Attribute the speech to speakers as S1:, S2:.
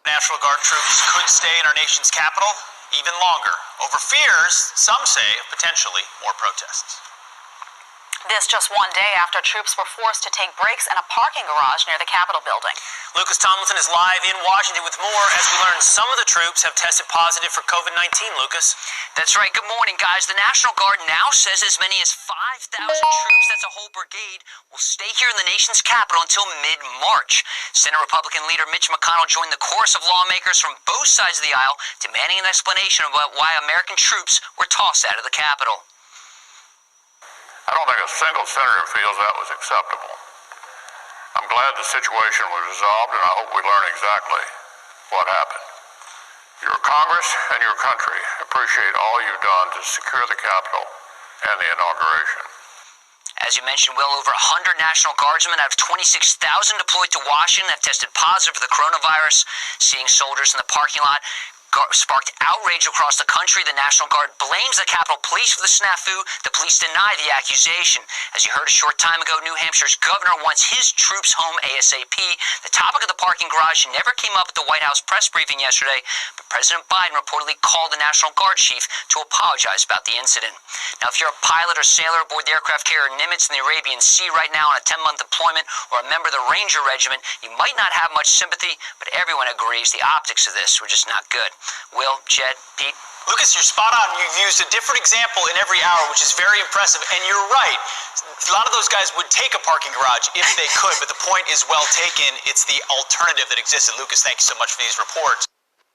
S1: National Guard troops could stay in our nation's capital even longer, over fears, some say, of potentially more protests.
S2: This just one day after troops were forced to take breaks in a parking garage near the Capitol building.
S1: Lucas Tomlinson is live in Washington with more as we learn some of the troops have tested positive for COVID-19, Lucas.
S3: That's right. Good morning, guys. The National Guard now says as many as 5,000 troops, that's a whole brigade, will stay here in the nation's capital until mid-March. Senate Republican leader Mitch McConnell joined the chorus of lawmakers from both sides of the aisle, demanding an explanation about why American troops were tossed out of the Capitol.
S4: I don't think a single senator feels that was acceptable. I'm glad the situation was resolved, and I hope we learn exactly what happened. Your Congress and your country appreciate all you've done to secure the Capitol and the inauguration.
S3: As you mentioned, well over 100 National Guardsmen out of 26,000 deployed to Washington have tested positive for the coronavirus. Seeing soldiers in the parking lot sparked outrage across the country. The National Guard blames the Capitol Police for the snafu. The police deny the accusation. As you heard a short time ago, New Hampshire's governor wants his troops home ASAP. The topic of the parking garage never came up at the White House press briefing yesterday, but President Biden reportedly called the National Guard chief to apologize about the incident. Now, if you're a pilot or sailor aboard the aircraft carrier Nimitz in the Arabian Sea right now on a 10-month deployment, or a member of the Ranger Regiment, you might not have much sympathy, but everyone agrees the optics of this were just not good. Will, Jed, Pete?
S1: Lucas, you're spot on. You've used a different example in every hour, which is very impressive. And you're right. A lot of those guys would take a parking garage if they could, but the point is well taken. It's the alternative that existed. Lucas, thank you so much for these reports.